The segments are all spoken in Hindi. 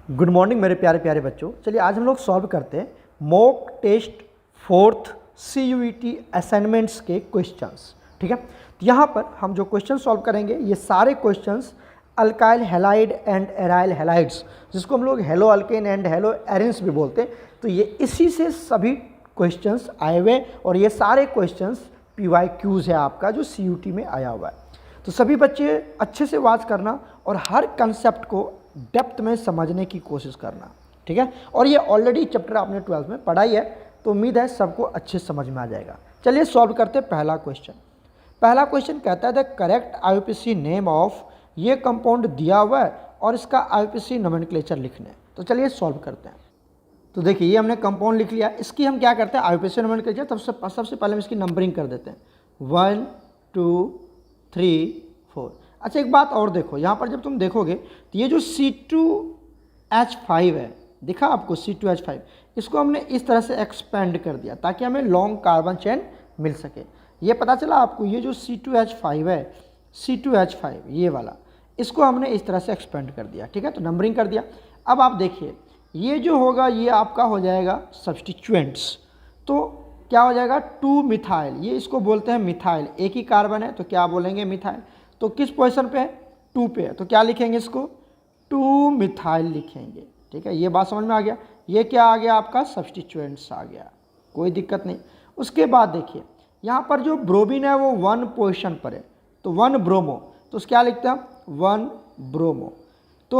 गुड मॉर्निंग मेरे प्यारे प्यारे बच्चों। चलिए आज हम लोग सॉल्व करते हैं mock test fourth CUET assignments के क्वेश्चंस। ठीक है, तो यहाँ पर हम जो क्वेश्चन सॉल्व करेंगे ये सारे questions alkyl halide and aryl halides, जिसको हम लोग hello alkane and hello arenes भी बोलते हैं, तो ये इसी से सभी क्वेश्चंस आए हुए और ये सारे क्वेश्चंस PYQs है आपका जो CUT में आया हुआ है। तो सभी बच्चे अच्छे से वाच करना और हर कंसेप्ट को डेप्थ में समझने की कोशिश करना। ठीक है, और ये ऑलरेडी चैप्टर आपने 12th में पढ़ा ही है, तो उम्मीद है सबको अच्छे समझ में आ जाएगा। चलिए सॉल्व करते हैं पहला क्वेश्चन। पहला क्वेश्चन कहता है the correct IUPAC name of, ये कंपाउंड दिया हुआ है और इसका IUPAC नोमेनक्लेचर लिखना है। तो चलिए सॉल्व करते हैं। तो देखिए ये हमने कंपाउंड लिख लिया, इसकी हम क्या करते हैं IUPAC नोमेनक्लेचर तब सबसे पहले हम इसकी नंबरिंग कर देते हैं 1 2 3 4। अच्छा एक बात और देखो, यहाँ पर जब तुम देखोगे तो ये जो C2H5 है, दिखा आपको C2H5, इसको हमने इस तरह से एक्सपेंड कर दिया ताकि हमें लॉन्ग कार्बन चेन मिल सके। ये पता चला आपको, ये जो C2H5 है, C2H5 ये वाला, इसको हमने इस तरह से एक्सपेंड कर दिया। ठीक है, तो नंबरिंग कर दिया। अब आप देखिए ये जो होगा ये आपका हो जाएगा सब्स्टिट्यूएंट्स, तो क्या हो जाएगा 2 मिथाइल, ये इसको बोलते हैं मिथाइल, एक ही कार्बन है तो क्या बोलेंगे मिथाइल। तो किस पोजीशन पे है 2 पे है, तो क्या लिखेंगे इसको 2 मिथाइल लिखेंगे। ठीक है, ये बात समझ में आ गया। ये क्या आ गया आपका सब्स्टिट्यूएंट्स आ गया, कोई दिक्कत नहीं। उसके बाद देखिए यहाँ पर जो ब्रोमीन है वो 1 पोजीशन पर है, तो 1 ब्रोमो, तो क्या लिखते हैं 1 ब्रोमो। तो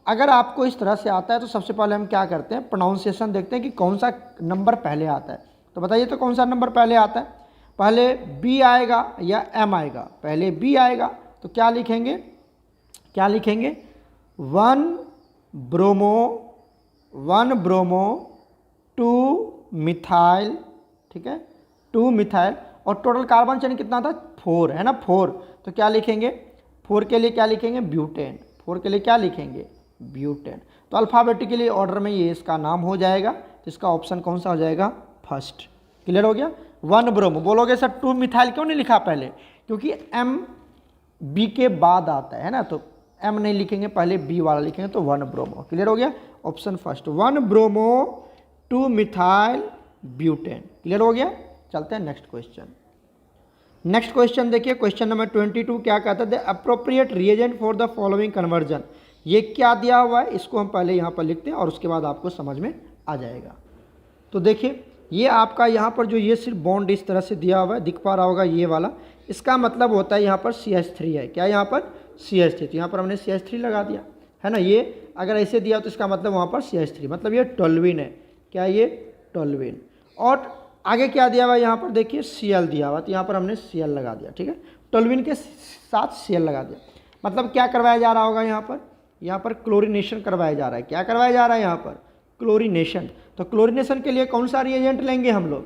अगर आपको इस तरह से आता है तो सबसे पहले हम क्या करते हैं प्रोनाउंसिएशन देखते हैं कि कौन सा नंबर पहले आता है। तो बताइए तो कौन सा नंबर पहले आता है, पहले B आएगा या M आएगा, पहले B आएगा, तो क्या लिखेंगे 1 ब्रोमो 2 मिथाइल। ठीक है, 2 मिथाइल, और टोटल कार्बन चेन कितना था 4 है ना, 4, तो क्या लिखेंगे 4 के लिए क्या लिखेंगे ब्यूटेन, 4 के लिए क्या लिखेंगे ब्यूटेन। तो अल्फ़ाबेटिकली ऑर्डर में ये इसका नाम हो जाएगा, तो इसका ऑप्शन कौन सा हो जाएगा फर्स्ट। क्लियर हो गया। 1 ब्रोमो बोलोगे सर 2 मिथाइल क्यों नहीं लिखा पहले, क्योंकि M B के बाद आता है ना, तो M नहीं लिखेंगे, पहले B वाला लिखेंगे, तो 1 ब्रोमो। क्लियर हो गया, option first 1 bromo 2 methyl butane. Clear हो गया। चलते हैं नेक्स्ट क्वेश्चन। नेक्स्ट क्वेश्चन देखिए, क्वेश्चन नंबर 22 क्या कहता है the appropriate reagent for the following conversion. ये क्या दिया हुआ है, इसको हम पहले यहाँ पर लिखते हैं और उसके बाद आपको समझ में आ जाएगा। तो देखिए ये आपका यहाँ पर जो ये सिर्फ बॉन्ड इस तरह से दिया हुआ है, दिख पा रहा होगा ये वाला, इसका मतलब होता है यहाँ पर CH3 है। क्या यहाँ पर CH3, तो यहाँ पर हमने CH3 लगा दिया है ना। ये अगर ऐसे दिया तो इसका मतलब वहाँ पर CH3, मतलब ये टोल्यूइन है। क्या ये टोल्यूइन, और आगे क्या दिया हुआ है यहाँ पर देखिए Cl दिया हुआ, तो यहाँ पर हमने Cl लगा दिया। ठीक है, टोल्यूइन के साथ Cl लगा दिया, मतलब क्या करवाया जा रहा होगा यहाँ पर क्लोरीनेशन करवाया जा रहा है। क्या करवाया जा रहा है यहाँ पर क्लोरीनेशन। तो क्लोरीनेशन के लिए कौन सा रिएजेंट लेंगे हम लोग,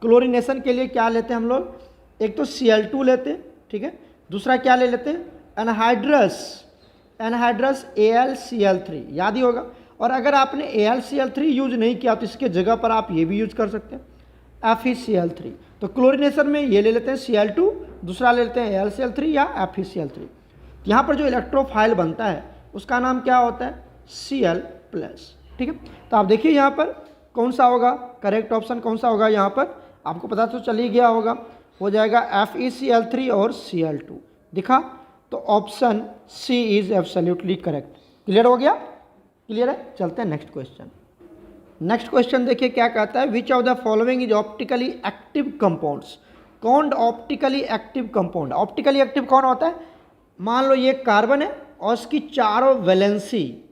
क्लोरीनेशन के लिए क्या लेते हैं हम लोग, एक तो Cl2 लेते हैं, ठीक है, दूसरा क्या ले लेते हैं एनहाइड्रस AlCl3, याद ही होगा। और अगर आपने AlCl3 यूज नहीं किया तो इसके जगह पर आप ये भी यूज कर सकते हैं FeCl3। तो क्लोरीनेशन में ये ले लेते हैं Cl2, दूसरा ले लेते हैं AlCl3 या FeCl3। यहाँ पर जो इलेक्ट्रोफाइल बनता है उसका नाम क्या होता है Cl+। ठीक है, तो आप देखिए यहाँ पर कौन सा होगा करेक्ट ऑप्शन, कौन सा होगा यहाँ पर आपको पता तो चल ही गया होगा, हो जाएगा FeCl3 और Cl2 दिखा, तो option C is absolutely correct. Clear हो गया, क्लियर है। चलते हैं नेक्स्ट क्वेश्चन। नेक्स्ट क्वेश्चन देखिए क्या कहता है which of the following is optically active compounds. कौन optically active compound, optically active कौन होता है, मान लो ये कार्बन है और इसकी चारों वैलेंसी,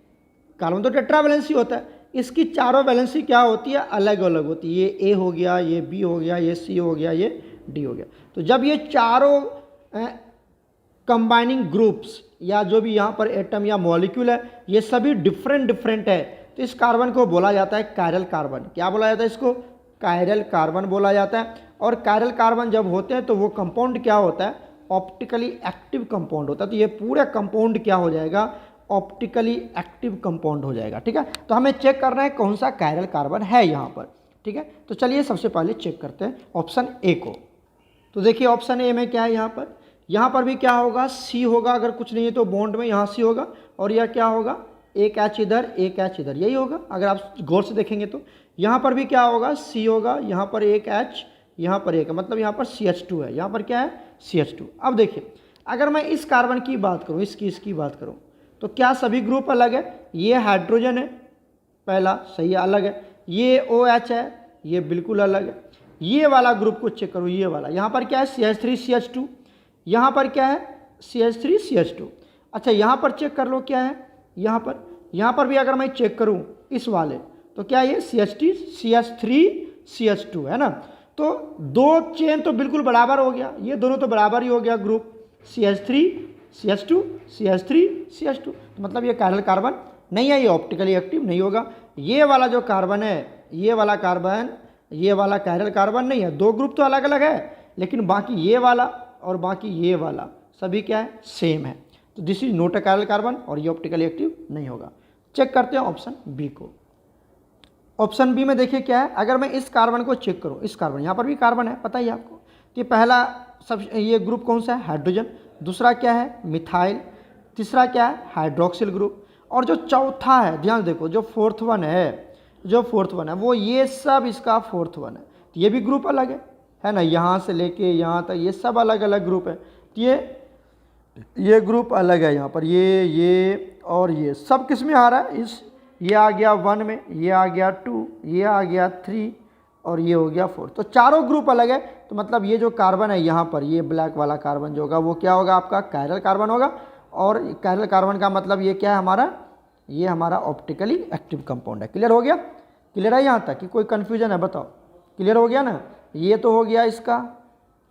कार्बन तो टेट्रावैलेंसी होता है, इसकी चारों वैलेंसी क्या होती है अलग अलग होती है। ये A हो गया, ये B हो गया, ये C हो गया, ये D हो गया। तो जब ये चारों कंबाइनिंग ग्रुप्स या जो भी यहाँ पर एटम या मॉलिक्यूल है ये सभी डिफरेंट है, तो इस कार्बन को बोला जाता है कायरल कार्बन। क्या बोला जाता है इसको, कायरल कार्बन बोला जाता है। और कायरल कार्बन जब होते हैं तो वो कंपाउंड क्या होता है ऑप्टिकली एक्टिव कंपाउंड होता है। तो ये पूरा कंपाउंड क्या हो जाएगा ऑप्टिकली एक्टिव कंपाउंड हो जाएगा। ठीक है, तो हमें चेक करना है कौन सा कायरल कार्बन है यहाँ पर। ठीक है, तो चलिए सबसे पहले चेक करते हैं ऑप्शन A को। तो देखिए ऑप्शन A में क्या है, यहाँ पर भी क्या होगा C होगा, अगर कुछ नहीं है तो बॉन्ड में यहाँ C होगा, और यह क्या होगा एक एच इधर, एक एच इधर, यही होगा अगर आप गौर से देखेंगे तो। यहाँ पर भी क्या होगा, सी होगा, यहाँ पर एक एच, यहाँ पर एक, मतलब यहाँ पर CH2 है, यहाँ पर क्या है CH2। अब देखिए अगर मैं इस कार्बन की बात करूँ, इसकी बात करूँ, तो क्या सभी ग्रुप अलग है? ये हाइड्रोजन है पहला, सही है, अलग है। ये OH है, ये बिल्कुल अलग है। ये वाला ग्रुप को चेक करो, ये वाला, यहाँ पर क्या है CH3 CH2, यहाँ पर क्या है CH3 CH2। अच्छा यहाँ पर चेक कर लो क्या है, यहाँ पर भी अगर मैं चेक करूँ इस वाले, तो क्या ये CH3 CH2 है ना। तो दो चेन तो बिल्कुल बराबर हो गया, ये दोनों तो बराबर ही हो गया group, CH3 CH2 CH3 CH2। तो मतलब ये कायरल कार्बन नहीं है, ये ऑप्टिकली एक्टिव नहीं होगा। ये वाला जो कार्बन है, ये वाला कार्बन, ये वाला कायरल कार्बन नहीं है। दो ग्रुप तो अलग अलग है, लेकिन बाकी ये वाला और बाकी ये वाला सभी क्या है, सेम है। तो this is not a chiral carbon और ये ऑप्टिकली एक्टिव नहीं होगा। चेक करते हैं ऑप्शन बी को। ऑप्शन बी में देखिए क्या है, अगर मैं इस कार्बन को चेक करूं, इस कार्बन, यहाँ पर भी कार्बन है, पता ही आपको कि पहला सब ये ग्रुप कौन सा है, हाइड्रोजन। दूसरा क्या है, मिथाइल। तीसरा क्या है, हाइड्रोक्सिल ग्रुप। और जो चौथा है, ध्यान देखो, जो फोर्थ वन है, वो ये सब इसका फोर्थ वन है। तो ये भी ग्रुप अलग है ना, यहाँ से लेके यहाँ तक ये सब अलग अलग ग्रुप है। तो ये ग्रुप अलग है, यहाँ पर ये और ये सब किस में आ रहा है, ये आ गया 1 में, ये आ गया 2, ये आ गया 3 और ये हो गया 4। तो चारों ग्रुप अलग है। तो मतलब ये जो कार्बन है यहाँ पर, ये ब्लैक वाला कार्बन जो होगा वो क्या होगा, आपका कायरल कार्बन होगा। और कायरल कार्बन का मतलब ये क्या है हमारा, ये हमारा ऑप्टिकली एक्टिव कंपाउंड है। क्लियर हो गया? क्लियर है यहाँ तक कि कोई कन्फ्यूजन है, बताओ? क्लियर हो गया ना। ये तो हो गया इसका,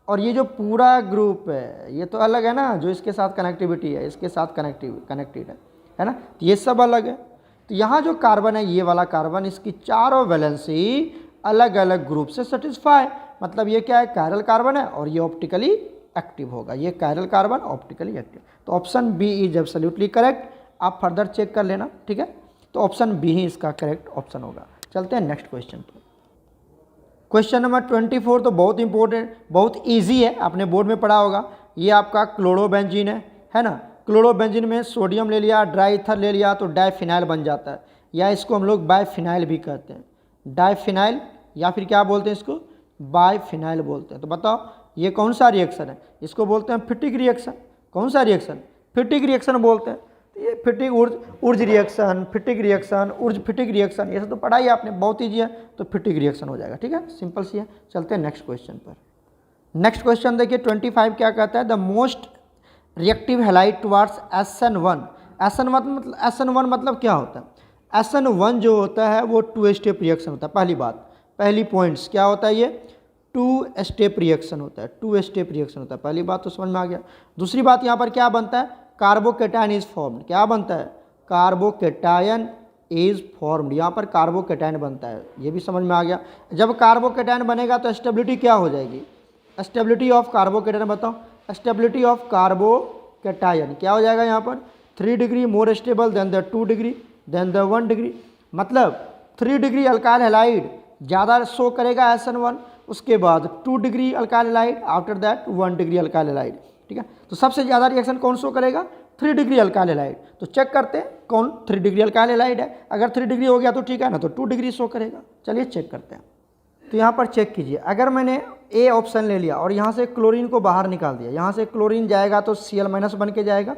और ये जो पूरा ग्रुप है ये तो अलग है ना, जो इसके साथ कनेक्टिविटी है, इसके साथ कनेक्टेड है ना, तो ये सब अलग है। तो यहाँ जो कार्बन है, ये वाला कार्बन, इसकी चारों वैलेंसी अलग अलग ग्रुप से सेटिस्फाई, मतलब ये क्या है, कायरल कार्बन है और ये ऑप्टिकली एक्टिव होगा। ये कायरल कार्बन ऑप्टिकली एक्टिव। तो option B is absolutely correct. आप फर्दर चेक कर लेना, ठीक है। तो ऑप्शन बी ही इसका करेक्ट ऑप्शन होगा। चलते हैं नेक्स्ट क्वेश्चन पर। क्वेश्चन नंबर 24 तो बहुत इंपॉर्टेंट, बहुत इजी है, आपने बोर्ड में पढ़ा होगा। ये आपका क्लोरोबेंजीन है ना। क्लोरोबेंजीन में सोडियम ले लिया, ड्राई ईथर ले लिया तो डाइफिनाइल बन जाता है, या इसको हम लोग बाइफिनाइल भी कहते हैं। डाइफिनाइल या फिर क्या बोलते हैं, इसको बाइफिनाइल बोलते हैं। तो बताओ ये कौन सा रिएक्शन है? इसको बोलते हैं फिटिक रिएक्शन। कौन सा रिएक्शन? फिटिक रिएक्शन बोलते हैं। तो ये फिटिक उर्ज रिएक्शन, फिटिक रिएक्शन, उर्ज फिटिक रिएक्शन, ये सब तो पढ़ा ही आपने, बहुत ईजी है। तो फिटिक रिएक्शन हो जाएगा, ठीक है, सिंपल सी है। चलते हैं नेक्स्ट क्वेश्चन पर। नेक्स्ट क्वेश्चन देखिए 25 क्या कहता है, the most reactive halide towards SN1। SN1 मतलब क्या होता है? SN1 जो होता है वो 2 स्टेप रिएक्शन होता है। पहली पॉइंट्स क्या होता है, ये 2 स्टेप रिएक्शन होता है। 2 स्टेप रिएक्शन होता है, पहली बात तो समझ में आ गया। दूसरी बात यहाँ पर क्या बनता है, कार्बोकेटायन इज फॉर्म्ड। क्या बनता है? Carbocation is formed. यहाँ पर कार्बोकेटायन बनता है, ये भी समझ में आ गया। जब कार्बोकेटायन बनेगा तो स्टेबिलिटी क्या हो जाएगी, स्टेबिलिटी ऑफ कार्बोकेटायन बताओ। स्टेबिलिटी ऑफ कार्बोकेटायन क्या हो जाएगा यहाँ पर, 3 degree more stable than the 2 degree than the 1 degree. मतलब 3 डिग्री अल्काइल हैलाइड ज़्यादा शो करेगा SN1, उसके बाद 2 degree alkyl halide, after that 1 degree alkyl halide, ठीक है। तो सबसे ज़्यादा रिएक्शन कौन शो करेगा, 3 डिग्री अल्काइल हैलाइड। तो चेक करते हैं कौन 3 डिग्री अल्काइल हैलाइड है। अगर 3 डिग्री हो गया तो ठीक है ना, तो 2 डिग्री शो करेगा। चलिए चेक करते हैं। तो यहाँ पर चेक कीजिए, अगर मैंने ए ऑप्शन ले लिया और यहाँ से क्लोरीन को बाहर निकाल दिया, यहाँ से क्लोरीन जाएगा तो Cl- बन के जाएगा।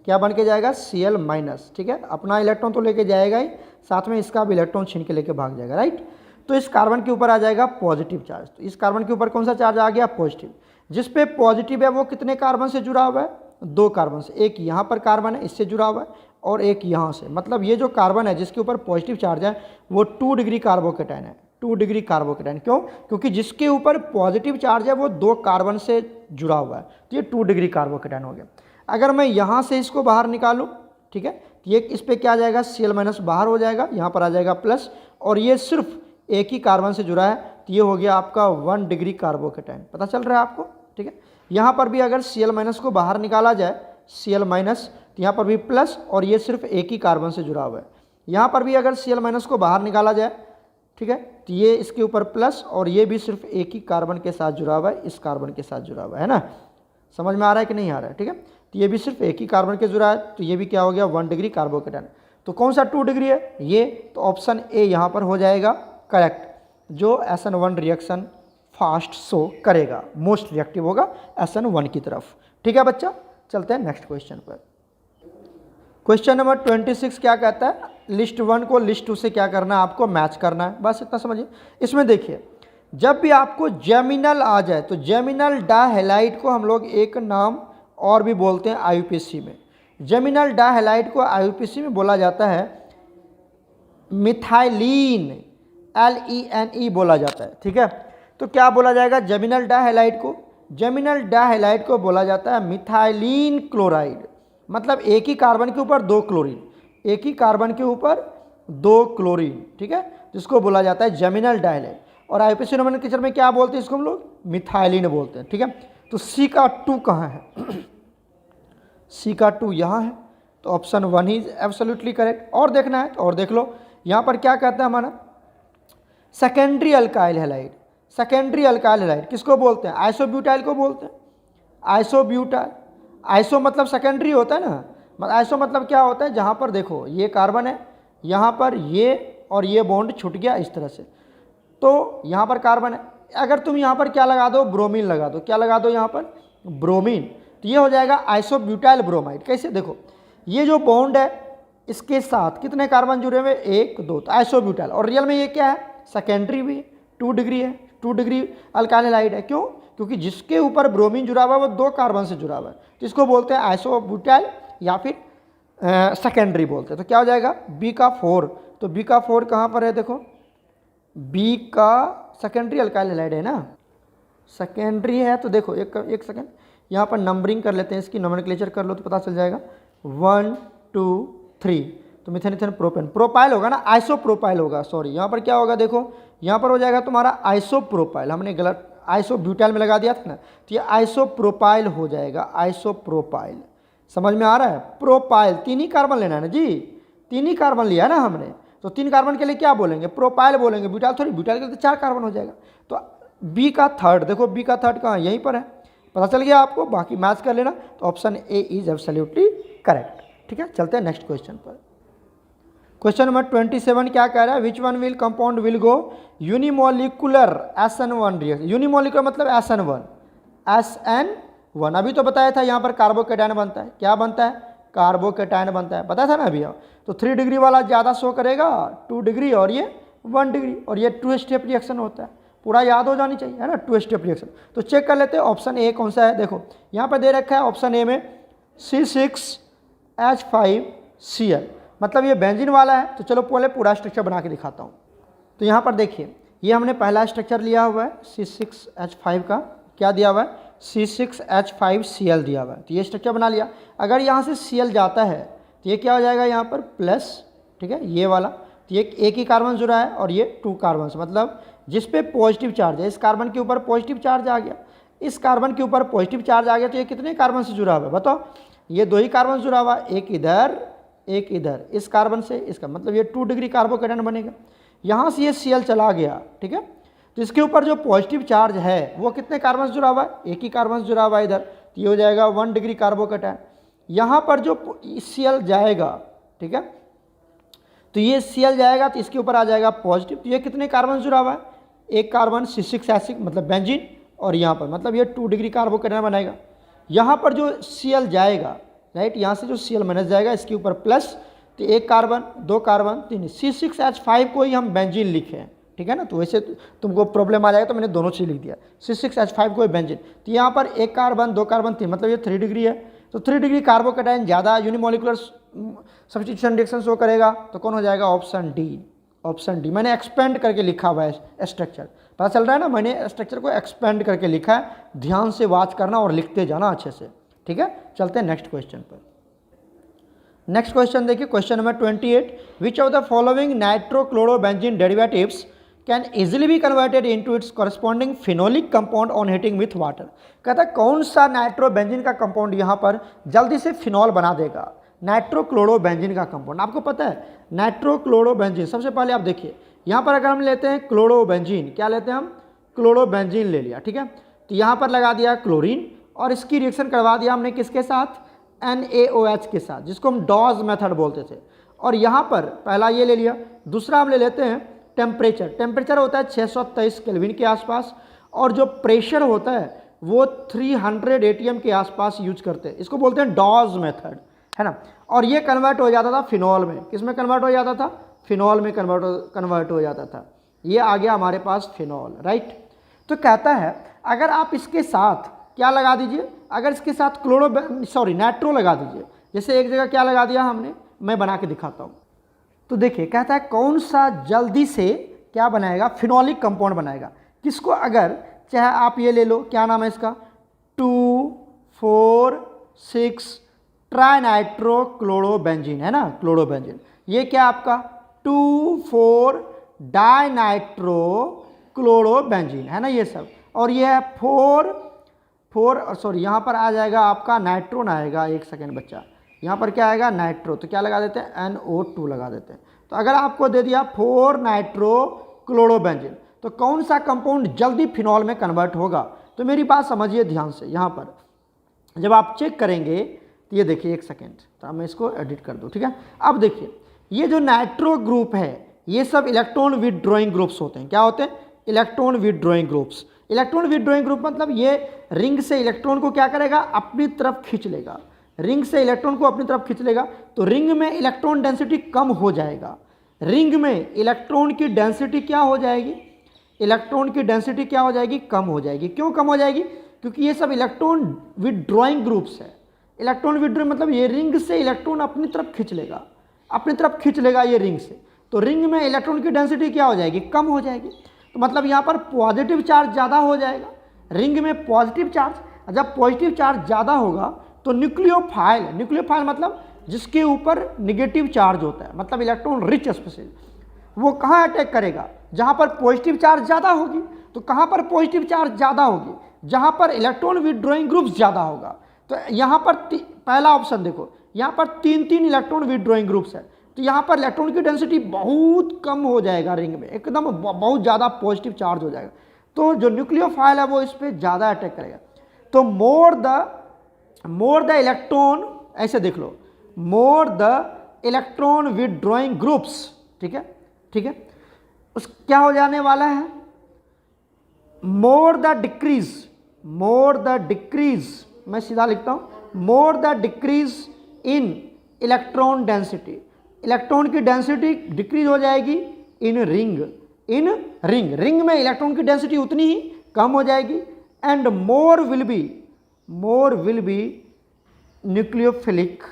क्या बन के जाएगा, Cl-, ठीक है। अपना इलेक्ट्रॉन तो लेके जाएगा ही, साथ में इसका भी इलेक्ट्रॉन छीन के लेके भाग जाएगा, राइट। तो इस कार्बन के ऊपर आ जाएगा पॉजिटिव चार्ज। तो इस कार्बन के ऊपर कौन सा चार्ज आ गया, पॉजिटिव। जिस पे पॉजिटिव है वो कितने कार्बन से जुड़ा हुआ है, 2 कार्बन से। एक यहाँ पर कार्बन है, इससे जुड़ा हुआ है, और एक यहाँ से। मतलब ये जो कार्बन है जिसके ऊपर पॉजिटिव चार्ज है वो 2 डिग्री कार्बोकेटायन है। 2 डिग्री कार्बोकेटायन क्यों, क्योंकि जिसके ऊपर पॉजिटिव चार्ज है वो 2 कार्बन से जुड़ा हुआ है, तो ये 2 डिग्री कार्बोकेटायन हो गया। अगर मैं यहाँ से इसको बाहर निकालूँ, ठीक है, तो ये इस पर क्या आ जाएगा, Cl- बाहर हो जाएगा, यहाँ पर आ जाएगा प्लस, और ये सिर्फ एक ही कार्बन से जुड़ा है, तो ये हो गया आपका 1 डिग्री कार्बोकेटायन। पता चल रहा है आपको, ठीक है। यहाँ पर भी अगर Cl- को बाहर निकाला जाए, Cl-, तो यहाँ पर भी प्लस, और ये सिर्फ एक ही कार्बन से जुड़ा हुआ है। यहाँ पर भी अगर Cl- को बाहर निकाला जाए, ठीक है, तो ये इसके ऊपर प्लस, और ये भी सिर्फ एक ही कार्बन के साथ जुड़ा हुआ है, इस कार्बन के साथ जुड़ा हुआ है ना। समझ में आ रहा है कि नहीं आ रहा है, ठीक है। तो ये भी सिर्फ एक ही कार्बन के जुड़ा है, तो ये भी क्या हो गया, 1 डिग्री कार्बोकेटायन। तो कौन सा 2 डिग्री है ये, तो ऑप्शन ए यहाँ पर हो जाएगा करेक्ट, जो SN1 रिएक्शन फास्ट शो करेगा, मोस्ट रिएक्टिव होगा SN1 की तरफ। ठीक है बच्चा, चलते हैं नेक्स्ट क्वेश्चन पर। क्वेश्चन नंबर 26 क्या कहता है, लिस्ट 1 को लिस्ट 2 से क्या करना है, आपको मैच करना है, बस इतना समझिए। इसमें देखिए जब भी आपको जेमिनल आ जाए तो जेमिनल डायहैलाइड को हम लोग एक नाम और भी बोलते हैं IUPAC में। जेमिनल डायहैलाइड को IUPAC में बोला जाता है मिथाइलिन, LENE बोला जाता है। ठीक है, तो क्या बोला जाएगा जेमिनल डायहैलाइड को, जेमिनल डायहैलाइड को बोला जाता है मिथाइलिन क्लोराइड, मतलब एक ही कार्बन के ऊपर 2 क्लोरीन, एक ही कार्बन के ऊपर 2 क्लोरीन। ठीक है, जिसको बोला जाता है जेमिनल डायहैलाइड, और IUPAC नोमेनक्लेचर में क्या बोलते हैं इसको हम लोग, मिथाइलिन बोलते हैं। ठीक है, तो C का 2 कहाँ है C का 2 यहाँ है, तो ऑप्शन 1 ही एब्सोल्युटली करेक्ट। और देखना है तो और देख लो, यहाँ पर क्या कहता है हमारा secondary alkyl halide. Secondary alkyl halide किसको बोलते हैं, आइसोब्यूटाइल को बोलते हैं, आइसोब्यूटाइल। आइसो मतलब सेकेंडरी होता है ना, आइसो मतलब क्या होता है, जहाँ पर देखो ये कार्बन है, यहाँ पर ये और ये बॉन्ड छूट गया इस तरह से, तो यहाँ पर कार्बन है, अगर तुम यहाँ पर क्या लगा दो, ब्रोमीन लगा दो, क्या लगा दो यहाँ पर, ब्रोमीन, तो ये हो जाएगा आइसोब्यूटाइल ब्रोमाइड। कैसे, देखो ये जो बॉन्ड है इसके साथ कितने कार्बन जुड़े हुए, 1 2, तो आइसोब्यूटाइल, और रियल में ये क्या है, सेकेंडरी भी 2 डिग्री है, 2 डिग्री अल्काइल हैलाइड है। क्यों, क्योंकि जिसके ऊपर ब्रोमीन जुड़ा हुआ है वो 2 कार्बन से जुड़ा हुआ है, जिसको बोलते हैं आइसोब्यूटाइल या फिर सेकेंडरी बोलते हैं। तो क्या हो जाएगा बी का 4, तो बी का 4 कहाँ पर है, देखो बी का सेकेंडरी अल्काइल हैलाइड है ना, सेकेंडरी है, तो देखो एक सेकेंड यहाँ पर नंबरिंग कर लेते हैं, इसकी नोमेनक्लेचर कर लो तो पता चल जाएगा, 1 2 3, तो मिथेन इथेन प्रोपेन, प्रोपाइल होगा ना, आइसोप्रोपाइल होगा, सॉरी यहाँ पर क्या होगा, देखो यहाँ पर हो जाएगा तुम्हारा आइसोप्रोपाइल, हमने गलत आइसोब्यूटाइल में लगा दिया था ना, तो ये आइसोप्रोपाइल हो जाएगा, आइसोप्रोपाइल। समझ में आ रहा है, प्रोपाइल 3 ही कार्बन लेना है ना जी, 3 ही कार्बन लिया ना हमने, तो 3 कार्बन के लिए क्या बोलेंगे, प्रोपाइल बोलेंगे, ब्यूटाइल थोड़ी, ब्यूटाइल के लिए तो 4 कार्बन हो जाएगा। तो बी का 3rd, देखो बी का 3rd कहाँ, यहीं पर है, पता चल गया आपको, बाकी मैच कर लेना, तो option A is absolutely correct. ठीक है, चलते हैं नेक्स्ट क्वेश्चन पर। क्वेश्चन नंबर 27 क्या कह रहा है, which one will compound will go unimolecular SN1 reaction. Unimolecular मतलब SN1, अभी तो बताया था यहाँ पर कार्बोकेटायन बनता है, क्या बनता है, कार्बोकेटायन बनता है, पता था ना अभी। तो 3 डिग्री वाला ज़्यादा शो करेगा, 2 डिग्री, और ये 1 डिग्री, और ये 2 स्टेप रिएक्शन होता है, पूरा याद हो जानी चाहिए है ना, 2 स्टेप रिएक्शन। तो चेक कर लेते हैं ऑप्शन ए कौन सा है, देखो यहाँ पर दे रखा है ऑप्शन ए में C6H5Cl, मतलब ये बेंजीन वाला है। तो चलो पहले पूरा स्ट्रक्चर बना के दिखाता हूँ। तो यहाँ पर देखिए ये हमने पहला स्ट्रक्चर लिया हुआ है C6H5 का, क्या दिया हुआ है, C6H5Cl दिया हुआ है, तो ये स्ट्रक्चर बना लिया। अगर यहाँ से Cl जाता है तो ये क्या हो जाएगा यहाँ पर प्लस, ठीक है, ये वाला, तो ये एक ही कार्बन जुड़ा है और ये 2 कार्बन, मतलब जिस पे पॉजिटिव चार्ज है, इस कार्बन के ऊपर पॉजिटिव चार्ज आ गया, इस कार्बन के ऊपर पॉजिटिव चार्ज आ गया, तो ये कितने कार्बन से जुड़ा हुआ है बताओ, ये 2 ही कार्बन जुड़ा हुआ, एक इधर एक इधर, इस कार्बन से इसका, मतलब ये 2 डिग्री कार्बोकेटायन बनेगा। यहाँ से ये Cl चला गया, ठीक है, तो इसके ऊपर जो पॉजिटिव चार्ज है वो कितने कार्बन से जुड़ा हुआ है, एक ही कार्बन से जुड़ा हुआ है इधर, तो ये हो जाएगा 1 डिग्री कार्बोकेटायन। यहाँ पर जो Cl जाएगा, ठीक है, तो ये Cl जाएगा तो इसके ऊपर आ जाएगा पॉजिटिव, तो ये कितने कार्बन जुड़ा हुआ है, एक कार्बन C6H6 मतलब बेंजीन, और यहाँ पर मतलब ये 2 डिग्री कार्बोकेटायन बनाएगा। यहाँ पर जो Cl जाएगा, राइट, यहाँ से जो Cl माइनस जाएगा इसके ऊपर प्लस, तो एक कार्बन 2 कार्बन 3, C6H5 को ही हम बेंजीन लिखे हैं, ठीक है ना, तो वैसे तुमको प्रॉब्लम आ जाएगा तो मैंने दोनों चीज़ लिख दिया, C6H5 को ही बेंजीन, तो यहाँ पर एक कार्बन 2 कार्बन 3, मतलब ये 3 डिग्री है, तो 3 डिग्री कार्बोकेटायन ज़्यादा यूनिमोलिकुलर सब्स्टिट्यूशन रिएक्शन शो करेगा, तो कौन हो जाएगा, ऑप्शन डी। ऑप्शन डी मैंने एक्सपेंड करके लिखा हुआ है स्ट्रक्चर, पता चल रहा है ना, मैंने स्ट्रक्चर को एक्सपेंड करके लिखा है, ध्यान से वॉच करना और लिखते जाना अच्छे से, ठीक है। चलते हैं नेक्स्ट क्वेश्चन पर। नेक्स्ट क्वेश्चन देखिए, question number 28, which of the following nitrochlorobenzene derivatives can easily be converted into its corresponding phenolic compound on heating with water. कहता है कौन सा नाइट्रोबेंजीन का कंपाउंड यहाँ पर जल्दी से फिनॉल बना देगा, नाइट्रोक्लोरोबेंजीन का कंपाउंड। आपको पता है नाइट्रोक्लोरोबेंजीन, सबसे पहले आप देखिए यहाँ पर अगर हम लेते हैं क्लोरोबेंजीन, क्या लेते हैं हम, क्लोरोबेंजीन ले लिया, ठीक है, तो यहाँ पर लगा दिया क्लोरीन और इसकी रिएक्शन करवा दिया हमने किसके साथ, NaOH के साथ, जिसको हम डॉज मेथड बोलते थे। और यहाँ पर पहला ये ले लिया, दूसरा हम ले लेते हैं टेम्परेचर। टेम्परेचर होता है 623 केल्विन के आसपास, और जो प्रेशर होता है वो 300 एटीएम के आसपास यूज करते हैं। इसको बोलते हैं डॉज मेथड, है ना। और ये कन्वर्ट हो जाता था फिनॉल में। किस में कन्वर्ट हो जाता था? फिनॉल में कन्वर्ट हो जाता था। ये आ गया हमारे पास फिनॉल, राइट। तो कहता है अगर आप इसके साथ क्या लगा दीजिए, अगर इसके साथ नाइट्रो लगा दीजिए। जैसे एक जगह क्या लगा दिया हमने, मैं बना के दिखाता हूँ। तो देखिए कहता है कौन सा जल्दी से क्या बनाएगा, फिनॉलिक कंपाउंड बनाएगा। किसको? अगर चाहे आप ये ले लो, क्या नाम है इसका, 2,4,6 ट्राइनाइट्रो क्लोरोबेंजीन, है ना, क्लोरोबेंजीन। ये क्या आपका 2,4 डाइनाइट्रो क्लोरोबेंजीन, है ना ये सब। और ये है 4 यहाँ पर आ जाएगा आपका नाइट्रोन आएगा। एक सेकेंड बच्चा, यहाँ पर क्या आएगा, नाइट्रो। तो क्या लगा देते हैं, NO2 लगा देते हैं। तो अगर आपको दे दिया 4 नाइट्रो क्लोरोबेंजीन, तो कौन सा कंपाउंड जल्दी फिनॉल में कन्वर्ट होगा? तो मेरी बात समझिए ध्यान से। यहाँ पर जब आप चेक करेंगे तो ये देखिए, एक सेकेंड, तो मैं इसको एडिट कर दूँ, ठीक है। अब देखिए ये जो नाइट्रो ग्रुप है ये सब इलेक्ट्रॉन विथड्रॉइंग ग्रुप्स होते हैं। क्या होते हैं? Electron withdrawing groups. Electron withdrawing group मतलब ये रिंग से इलेक्ट्रॉन को क्या करेगा, अपनी तरफ खींच लेगा। रिंग से इलेक्ट्रॉन को अपनी तरफ खींच लेगा, तो रिंग में इलेक्ट्रॉन डेंसिटी कम हो जाएगा। रिंग में इलेक्ट्रॉन की डेंसिटी क्या हो जाएगी, इलेक्ट्रॉन की डेंसिटी क्या हो जाएगी, कम हो जाएगी। क्यों कम हो जाएगी? क्योंकि ये सब इलेक्ट्रॉन विथड्रॉइंग ग्रुप्स है। इलेक्ट्रॉन विथड्रॉइंग मतलब ये रिंग से इलेक्ट्रॉन अपनी तरफ खींच लेगा, अपनी तरफ खींच लेगा ये रिंग से। तो रिंग में इलेक्ट्रॉन की डेंसिटी क्या हो जाएगी, कम हो जाएगी। तो मतलब यहाँ पर पॉजिटिव चार्ज ज़्यादा हो जाएगा, रिंग में पॉजिटिव चार्ज। जब पॉजिटिव चार्ज ज़्यादा होगा तो न्यूक्लियोफाइल मतलब जिसके ऊपर निगेटिव चार्ज होता है, मतलब इलेक्ट्रॉन रिच स्पेसीज, वो कहाँ अटैक करेगा, जहाँ पर पॉजिटिव चार्ज ज़्यादा होगी। तो कहाँ पर पॉजिटिव चार्ज ज़्यादा होगी, जहाँ पर इलेक्ट्रॉन विथड्रॉइंग ग्रुप्स ज़्यादा होगा। तो यहाँ पर पहला ऑप्शन देखो, यहाँ पर 3 इलेक्ट्रॉन विथड्रॉइंग ग्रुप्स है, तो यहाँ पर इलेक्ट्रॉन की डेंसिटी बहुत कम हो जाएगा, रिंग में एकदम बहुत ज़्यादा पॉजिटिव चार्ज हो जाएगा। तो जो न्यूक्लियोफाइल है वो इस पर ज़्यादा अटैक करेगा। तो मोर द इलेक्ट्रॉन, ऐसे देख लो, more the electron withdrawing groups, ठीक है, ठीक है। उस क्या हो जाने वाला है, मोर द डिक्रीज, मैं सीधा लिखता हूं, more the decrease in electron density. Electron की डेंसिटी डिक्रीज हो जाएगी इन रिंग में इलेक्ट्रॉन की डेंसिटी उतनी ही कम हो जाएगी। And more will be nucleophilic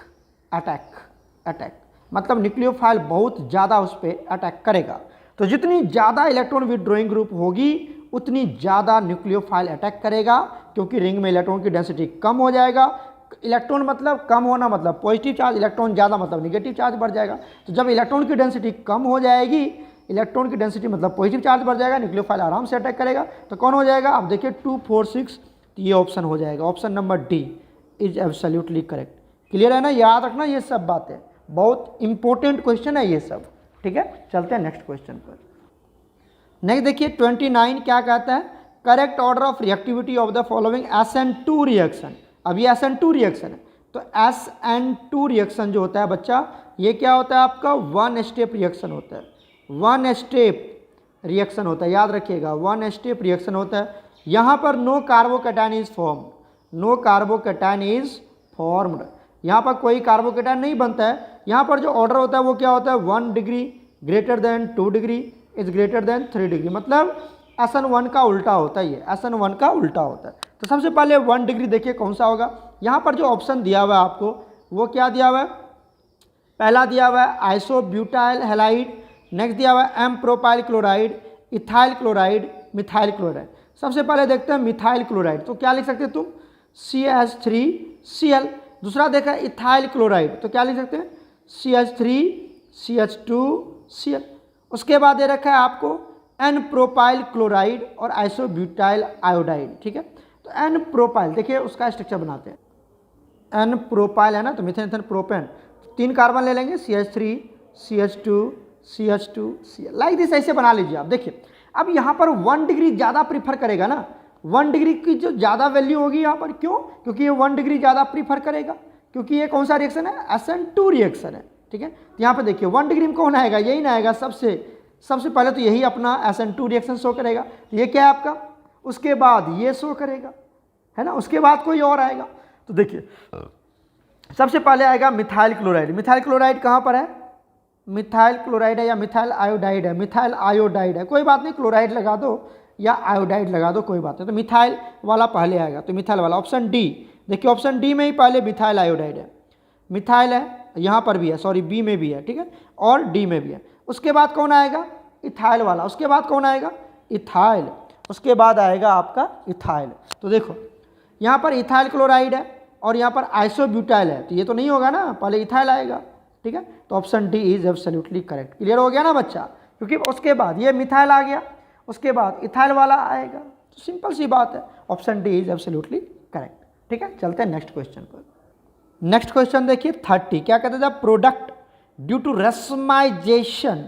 attack, मतलब न्यूक्लियोफाइल बहुत ज़्यादा उस पर अटैक करेगा। तो जितनी ज़्यादा इलेक्ट्रॉन विथड्रॉइंग ग्रुप होगी उतनी ज़्यादा न्यूक्लियोफाइल अटैक करेगा, क्योंकि रिंग में इलेक्ट्रॉन की डेंसिटी कम हो जाएगा। इलेक्ट्रॉन मतलब कम होना मतलब पॉजिटिव चार्ज, इलेक्ट्रॉन ज़्यादा मतलब निगेटिव चार्ज बढ़ जाएगा। तो जब इलेक्ट्रॉन की डेंसिटी कम हो जाएगी, इलेक्ट्रॉन की डेंसिटी मतलब पॉजिटिव चार्ज बढ़ जाएगा, न्यूक्लियोफाइल आराम से अटैक करेगा। तो कौन हो जाएगा, आप देखिए 2, 4, 6, ये ऑप्शन हो जाएगा। Option number D is absolutely correct. Clear है ना, याद रखना ये सब बातें, बहुत इंपॉर्टेंट क्वेश्चन है ये सब, ठीक है। चलते हैं नेक्स्ट क्वेश्चन पर। नेक्स्ट देखिए 29 क्या कहता है, correct order of reactivity of the following SN2 reaction. अब ये SN2 रिएक्शन है, तो SN2 रिएक्शन जो होता है बच्चा, ये क्या होता है आपका, 1 स्टेप रिएक्शन होता है। 1 स्टेप रिएक्शन होता है, याद रखिएगा 1 स्टेप रिएक्शन होता है। यहाँ पर नो कार्बोकैटायन इज फॉर्म्ड, यहाँ पर कोई कार्बोकैटायन नहीं बनता है। यहाँ पर जो ऑर्डर होता है वो क्या होता है, 1 degree greater than 2 degree is greater than 3 degree, मतलब SN1 का उल्टा होता है, ये SN1 का उल्टा होता है। तो सबसे पहले 1 डिग्री देखिए कौन सा होगा। यहाँ पर जो ऑप्शन दिया हुआ है आपको वो क्या दिया हुआ है, पहला दिया हुआ है आइसोब्यूटाइल हैलाइड, नेक्स्ट दिया हुआ है M propyl chloride, ethyl chloride, methyl chloride. सबसे पहले देखते हैं मिथाइल क्लोराइड, तो क्या लिख सकते हैं तुम, CH3Cl। दूसरा देखा इथाइल क्लोराइड, तो क्या लिख सकते हैं, CH3CH2Cl। उसके बाद दे रखा है आपको N प्रोपाइल क्लोराइड और आइसोब्यूटाइल आयोडाइड, ठीक है। तो N प्रोपाइल देखिए उसका स्ट्रक्चर बनाते हैं, N प्रोपाइल है ना, तो मिथेन प्रोपेन, 3 कार्बन ले लेंगे, CH3 CH2 CH2Cl, like this, ऐसे बना लीजिए आप। देखिए अब यहाँ पर 1 डिग्री ज़्यादा प्रीफर करेगा ना, 1 डिग्री की जो ज़्यादा वैल्यू होगी यहाँ पर, क्यों, क्योंकि ये 1 डिग्री ज़्यादा प्रीफर करेगा, क्योंकि ये कौन सा रिएक्शन है, SN2 रिएक्शन है, ठीक है। तो यहाँ पे देखिए 1 डिग्री में कौन आएगा, यही ना आएगा सबसे पहले तो यही अपना SN2 रिएक्शन शो करेगा, ये क्या है आपका, उसके बाद ये शो करेगा, है ना, उसके बाद कोई और आएगा। तो देखिए सबसे पहले आएगा मिथाइल क्लोराइड। मिथाइल क्लोराइड कहाँ पर है, मिथाइल क्लोराइड है या मिथाइल आयोडाइड है, मिथाइल आयोडाइड है, कोई बात नहीं, क्लोराइड लगा दो या आयोडाइड लगा दो, कोई बात नहीं। तो मिथाइल वाला पहले आएगा, तो मिथाइल वाला ऑप्शन डी। देखिए ऑप्शन डी में ही पहले मिथाइल आयोडाइड है, मिथाइल है, यहाँ पर भी है, सॉरी बी में भी है, ठीक है, और डी में भी है। उसके बाद कौन आएगा, इथाइल वाला। उसके बाद कौन आएगा, इथाइल। उसके बाद आएगा आपका इथाइल। तो देखो यहाँ पर इथाइल क्लोराइड है और यहाँ पर आइसोब्यूटाइल है, तो ये तो नहीं होगा ना, पहले इथाइल आएगा, ठीक है। तो option D is absolutely correct. Clear हो गया ना बच्चा, क्योंकि उसके बाद ये मिथाइल आ गया, उसके बाद इथाइल वाला आएगा, तो सिंपल सी बात है, option D is absolutely correct, ठीक है। चलते हैं नेक्स्ट क्वेश्चन पर। नेक्स्ट क्वेश्चन देखिए 30, क्या कहते थे, product due to racemisation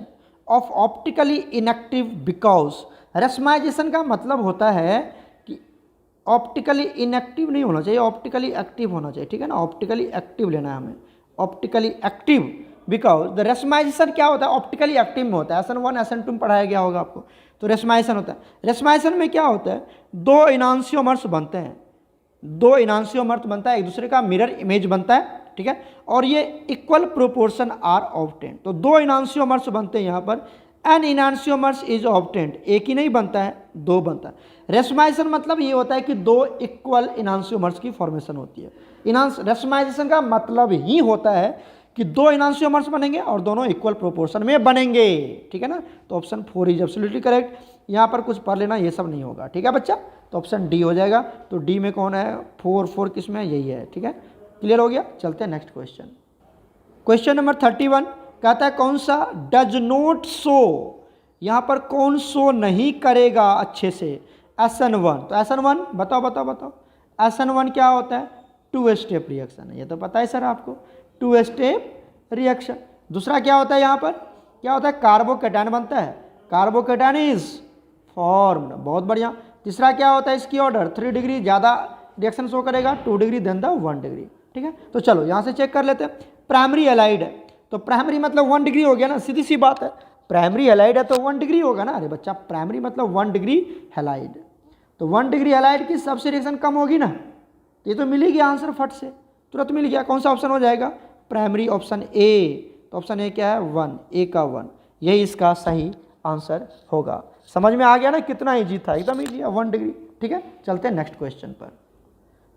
of optically inactive because. Racemisation का मतलब होता है कि ऑप्टिकली इनएक्टिव नहीं होना चाहिए, ऑप्टिकली एक्टिव होना चाहिए, ठीक है ना, ऑप्टिकली एक्टिव लेना है हमें, ऑप्टिकली एक्टिव बिकॉज द रेस्माइजेशन क्या होता है, ऑप्टिकली एक्टिव में होता है। SN1 SN2 में पढ़ाया गया होगा आपको। तो रेस्माइजेशन होता है, रेस्माइजेशन में क्या होता है, दो इनांशियोमर्स बनते हैं, दो इनांशियोमर्स बनता है, एक दूसरे का मिरर इमेज बनता है, ठीक है, और ये इक्वल प्रोपोर्शन आर ऑब्टेन्ड। तो दो इनांशियोमर्स बनते हैं यहाँ पर, एन इनांशियोमर्स इज ऑब्टेन्ड, एक ही नहीं बनता है, दो बनता है। रेस्माइजेशन मतलब ये होता है कि दो इक्वल इनांशियोमर्स की फॉर्मेशन होती है। रेस्माइजेशन का मतलब ही होता है कि दो इनांशियोमर्स बनेंगे और दोनों इक्वल प्रोपोर्शन में बनेंगे, ठीक है ना। तो ऑप्शन 4 इज एब्सोल्युटली करेक्ट। यहाँ पर कुछ पढ़ लेना, ये सब नहीं होगा, ठीक है बच्चा। तो ऑप्शन डी हो जाएगा। तो डी में कौन है, 4 किस में, यही है, ठीक है। क्लियर हो गया। चलते हैं नेक्स्ट क्वेश्चन। क्वेश्चन नंबर 31 कहता है कौन सा डज नॉट शो, यहाँ पर कौन शो नहीं करेगा अच्छे से, SN1। तो SN1 बताओ, SN1 क्या होता है, 2 स्टेप रिएक्शन है, ये तो पता है सर आपको, 2 स्टेप रिएक्शन। दूसरा क्या होता है, यहाँ पर क्या होता है, कार्बोकेटायन बनता है, कार्बोकेटायन इज फॉर्म्ड, बहुत बढ़िया। तीसरा क्या होता है, इसकी ऑर्डर 3 डिग्री ज़्यादा रिएक्शन शो करेगा, 2 डिग्री देन द 1 डिग्री, ठीक है। तो चलो यहाँ से चेक कर लेते हैं। प्राइमरी एलाइड है, तो प्राइमरी मतलब 1 डिग्री हो गया ना, सीधी सी बात है, प्राइमरी एलाइड है तो 1 डिग्री होगा ना। अरे बच्चा प्राइमरी मतलब 1 डिग्री हेलाइड, तो 1 डिग्री हेलाइड की सबसे रिएक्शन कम होगी ना, ये तो मिल ही गया आंसर, फट से तुरंत मिल गया। कौन सा ऑप्शन हो जाएगा, प्राइमरी, ऑप्शन ए। तो ऑप्शन ए क्या है, 1, ए का 1, यही इसका सही आंसर होगा। समझ में आ गया ना, कितना ईजी था, एकदम ईजी है, 1 डिग्री, ठीक है। चलते हैं नेक्स्ट क्वेश्चन पर।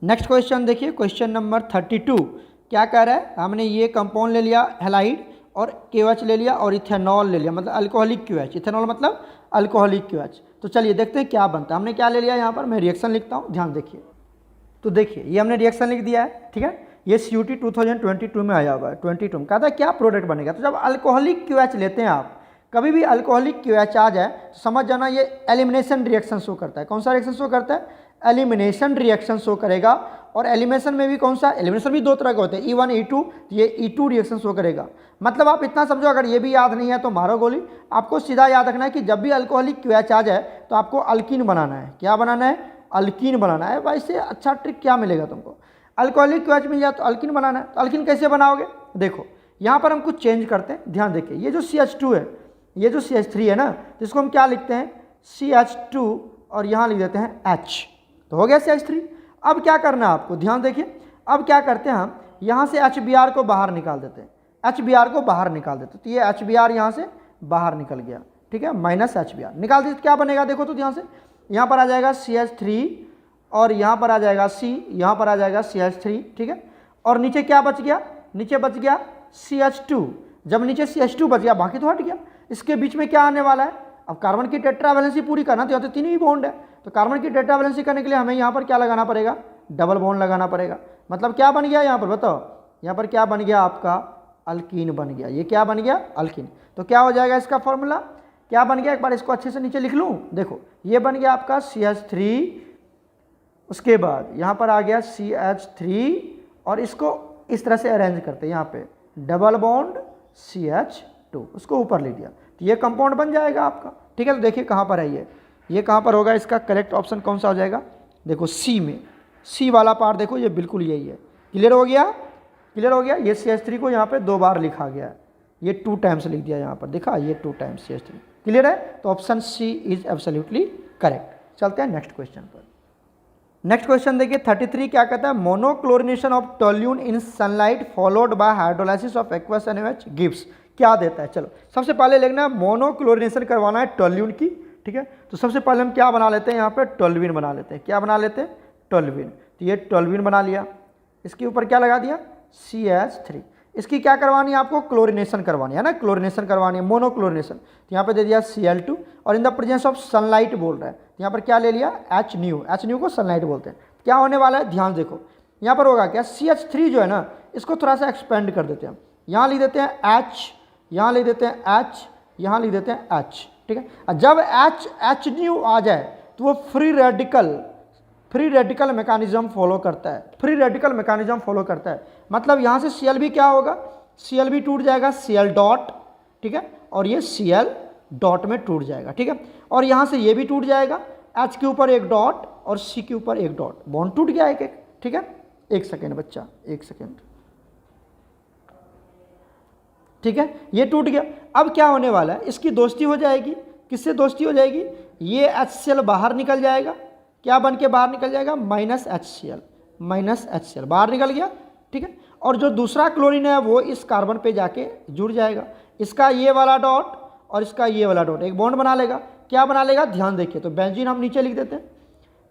नेक्स्ट क्वेश्चन देखिए, क्वेश्चन नंबर 32 क्या कह रहा है, हमने ये कंपाउंड ले लिया हेलाइड और KOH ले लिया और इथेनॉल ले लिया, मतलब अल्कोहलिक QH, इथेनॉल मतलब अल्कोहलिक QH। तो चलिए देखते हैं क्या बनता है। हमने क्या ले लिया, यहाँ पर मैं रिएक्शन लिखता हूँ, ध्यान देखिए। तो देखिए ये हमने रिएक्शन लिख दिया है, ठीक है। ये CUT 2022 में आया हुआ है, 22 में कहता है क्या प्रोडक्ट बनेगा। तो जब अल्कोहलिक QH लेते हैं आप, कभी भी अल्कोहलिक QH आ जाए तो समझ जाना ये एलिमिनेशन रिएक्शन शो करता है। कौन सा रिएक्शन शो करता है, एलिमिनेशन रिएक्शन शो करेगा। और एलिमिनेशन में भी कौन सा, एलिमिनेशन भी 2 तरह के होते हैं, E1 E2, ये E2 रिएक्शन शो करेगा। मतलब आप इतना समझो, अगर ये भी याद नहीं है तो मारो गोली। आपको सीधा याद रखना है कि जब भी अल्कोहलिक QH आ जाए तो आपको अल्कीन बनाना है। क्या बनाना है, अल्कीन बनाना है। भाई से अच्छा ट्रिक क्या मिलेगा तुमको, अल्कोहलिक QH मिल जाए तो अल्कीन बनाना है। तो अल्कीन कैसे बनाओगे, देखो यहाँ पर हम कुछ चेंज करते हैं, ध्यान देखिए। ये जो CH2 है, ये जो CH3 है ना, जिसको हम क्या लिखते हैं, CH2, और यहाँ लिख देते हैं H, तो हो गया CH3। अब क्या करना है आपको, ध्यान देखिए। अब क्या करते हैं हम, यहाँ से HBr को बाहर निकाल देते हैं, HBr को बाहर निकाल देते हैं। तो ये HBr यहाँ से बाहर निकल गया, ठीक है, माइनस HBr निकाल दीजिए। क्या बनेगा, देखो तो ध्यान से, यहाँ पर आ जाएगा CH3 और यहाँ पर आ जाएगा C, यहाँ पर आ जाएगा CH3, ठीक है। और नीचे क्या बच गया, नीचे बच गया CH2। जब नीचे CH2 बच गया, बाकी तो हट गया। इसके बीच में क्या आने वाला है, अब कार्बन की टेट्रावैलेंसी पूरी करना, तो यहाँ तो 3 ही बॉन्ड है, तो कार्बन की टेट्रावैलेंसी करने के लिए हमें यहाँ पर क्या लगाना पड़ेगा, डबल बॉन्ड लगाना पड़ेगा। मतलब क्या बन गया यहाँ पर, बताओ, यहाँ पर क्या बन गया, आपका अल्कीन बन गया। ये क्या बन गया, अल्कीन। तो क्या हो जाएगा इसका फॉर्मूला, क्या बन गया, एक बार इसको अच्छे से नीचे लिख लूँ। देखो ये बन गया आपका CH3, उसके बाद यहाँ पर आ गया CH3, और इसको इस तरह से अरेंज करते हैं, यहाँ पे डबल बॉन्ड CH2, उसको ऊपर ले लिया, तो ये कंपाउंड बन जाएगा आपका, ठीक है। तो देखिए कहाँ पर है ये कहाँ पर होगा, इसका करेक्ट ऑप्शन कौन सा हो जाएगा, देखो C में, C वाला पार्ट देखो, ये बिल्कुल यही है। क्लियर हो गया, क्लियर हो गया। ये CH3 को यहाँ पे 2 बार लिखा गया है, ये 2 टाइम्स लिख दिया यहाँ पर, देखा ये 2 टाइम्स CH3। क्लियर है, तो option C is absolutely correct. चलते हैं नेक्स्ट क्वेश्चन पर। नेक्स्ट क्वेश्चन देखिए 33 क्या कहता है, monochlorination of toluene in sunlight followed by hydrolysis of aqueous NaOH gives, क्या देता है। चलो सबसे पहले लिखना है मोनोक्लोरिनेशन करवाना है टोल्यून की, ठीक है। तो सबसे पहले हम क्या बना लेते हैं, यहाँ पे टोल्यून बना लेते हैं। क्या बना लेते हैं, टोल्यून। तो ये टोल्यून बना लिया, इसके ऊपर क्या लगा दिया, CH3। इसकी क्या करवानी है आपको, क्लोरिनेशन करवानी है ना, क्लोरिनेशन करवानी है, मोनोक्लोरिनेशन। तो यहाँ पे दे दिया Cl2 और in the presence of sunlight बोल रहा है, तो यहाँ पर क्या ले लिया, H को सनलाइट बोलते हैं। क्या होने वाला है, ध्यान देखो यहाँ पर होगा क्या, CH3 जो है ना, इसको थोड़ा सा एक्सपेंड कर देते हैं, यहाँ लिख देते हैं H, यहाँ लिख देते हैं H, यहाँ लिख देते हैं H, ठीक है। और जब HNu आ जाए तो वो फ्री रेडिकल मैकेनिज्म फॉलो करता है, फ्री रेडिकल मैकेनिज्म फॉलो करता है। मतलब यहाँ से Cl भी क्या होगा, Cl भी टूट जाएगा, Cl डॉट, ठीक है, और ये Cl डॉट में टूट जाएगा, ठीक है। और यहाँ से ये भी टूट जाएगा, H के ऊपर एक डॉट और C के ऊपर एक डॉट, बॉन्ड टूट गया एक, ठीक है। एक सेकेंड बच्चा, एक सेकेंड, ठीक है, ये टूट गया। अब क्या होने वाला है, इसकी दोस्ती हो जाएगी, किससे दोस्ती हो जाएगी, ये HCl बाहर निकल जाएगा, क्या बन के बाहर निकल जाएगा, -HCl बाहर निकल गया, ठीक है। और जो दूसरा क्लोरीन है वो इस कार्बन पे जाके जुड़ जाएगा, इसका ये वाला डॉट और इसका ये वाला डॉट एक बॉन्ड बना लेगा। क्या बना लेगा, ध्यान देखिए। तो बेंजीन हम नीचे लिख देते हैं,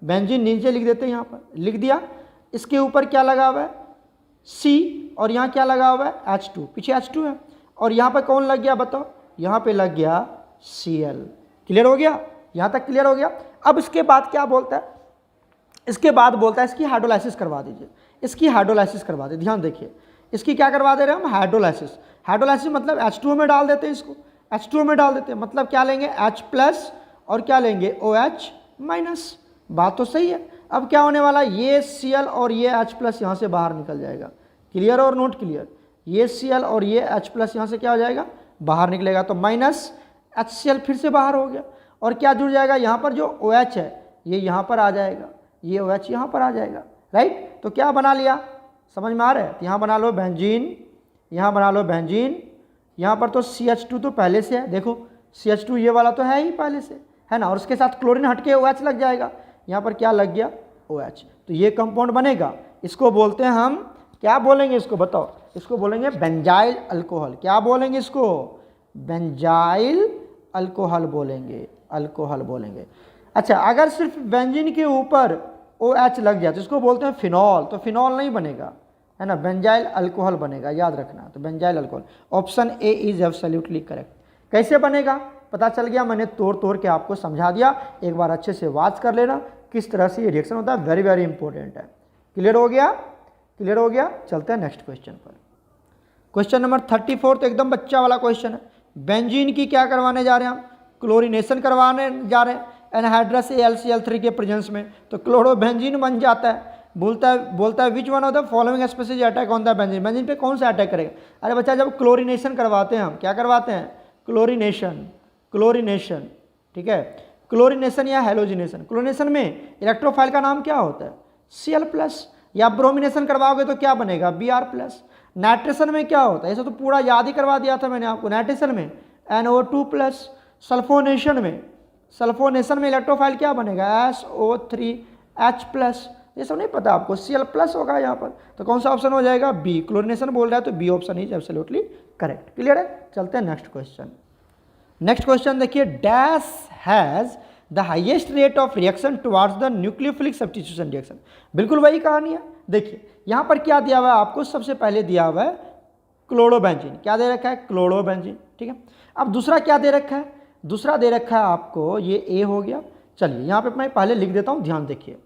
बेंजीन नीचे लिख देते हैं, यहाँ पर लिख दिया। इसके ऊपर क्या लगा हुआ है, C, और यहाँ क्या लगा हुआ है, H2, पीछे H2 है, और यहाँ पर कौन लग गया बताओ, यहाँ पे लग गया Cl। क्लियर हो गया, यहाँ तक क्लियर हो गया। अब इसके बाद क्या बोलता है, इसके बाद बोलता है इसकी हाइड्रोलाइसिस करवा दीजिए, इसकी हाइड्रोलाइसिस करवा दे। ध्यान देखिए, इसकी क्या करवा दे रहे हैं हम, हाइड्रोलाइसिस मतलब H2O में डाल देते हैं, इसको H2O में डाल देते हैं, मतलब क्या लेंगे, H+ और क्या लेंगे, OH-। बात तो सही है। अब क्या होने वाला, ये Cl और ये H+ यहाँ से बाहर निकल जाएगा। क्लियर और नोट क्लियर, ये Cl और ये H+ यहाँ से क्या हो जाएगा, बाहर निकलेगा। तो -HCl फिर से बाहर हो गया, और क्या जुड़ जाएगा, यहाँ पर जो OH है ये यहाँ पर आ जाएगा, ये OH यहाँ पर आ जाएगा, राइट। तो क्या बना लिया, समझ में आ रहा है। तो यहाँ बना लो बेंजीन, यहाँ बना लो बेंजीन, यहाँ पर तो CH2 तो पहले से है, देखो CH2 ये वाला तो है ही पहले से, है ना, और उसके साथ क्लोरीन हटके OH लग जाएगा, यहाँ पर क्या लग गया, OH। तो ये कंपाउंड बनेगा, इसको बोलते हैं हम, क्या बोलेंगे इसको बताओ, इसको बोलेंगे बेंजाइल अल्कोहल। क्या बोलेंगे इसको, बेंजाइल अल्कोहल बोलेंगे, अल्कोहल बोलेंगे। अच्छा, अगर सिर्फ बेंजीन के ऊपर OH लग जाए तो इसको बोलते हैं फिनॉल, तो फिनॉल नहीं बनेगा, है ना, बेंजाइल अल्कोहल बनेगा, याद रखना। तो benzyl alcohol, option A is absolutely correct. कैसे बनेगा पता चल गया, मैंने तोड़ के आपको समझा दिया, एक बार अच्छे से वाच कर लेना किस तरह से ये रिएक्शन होता है, वेरी वेरी इंपॉर्टेंट है। क्लियर हो गया, क्लियर हो गया। चलते हैं नेक्स्ट क्वेश्चन पर। क्वेश्चन नंबर 34 तो एकदम बच्चा वाला क्वेश्चन है। बेंजीन की क्या करवाने जा रहे हैं हम, क्लोरिनेशन करवाने जा रहे हैं एनहाइड्रस AlCl3 के प्रेजेंस में, तो क्लोरोबेंजीन बन जाता है। बोलता है which one of the following species attack on the benzene, benzene पे कौन सा अटैक करेगा। अरे बच्चा, जब क्लोरिनेशन करवाते हैं हम, क्या करवाते हैं, क्लोरिनेशन, ठीक है, क्लोरिनेशन या हेलोजिनेशन। क्लोरिनेशन में इलेक्ट्रोफाइल का नाम क्या होता है, Cl+, या ब्रोमिनेशन करवाओगे तो क्या बनेगा, Br+। नाइट्रेशन में क्या होता है, ऐसा तो पूरा याद ही करवा दिया था मैंने आपको, नाइट्रेशन में NO2+। सल्फोनेशन में इलेक्ट्रोफाइल क्या बनेगा, SO3H+। ये सब नहीं पता आपको, Cl+ होगा यहाँ पर, तो कौन सा ऑप्शन हो जाएगा, बी। क्लोरिनेशन बोल रहा है तो B option is absolutely correct. Clear है। चलते हैं नेक्स्ट क्वेश्चन। नेक्स्ट क्वेश्चन देखिए, dash has the highest rate of reaction towards the nucleophilic substitution reaction. बिल्कुल वही कहानी है। देखिए यहाँ पर क्या दिया हुआ है आपको, सबसे पहले दिया हुआ है क्लोरोबेंजीन। क्या दे रखा है, क्लोरोबेंजीन, ठीक है। अब दूसरा क्या दे रखा है, दूसरा दे रखा है आपको ये ए हो गया। चलिए यहाँ पे मैं पहले लिख देता हूँ, ध्यान देखिए।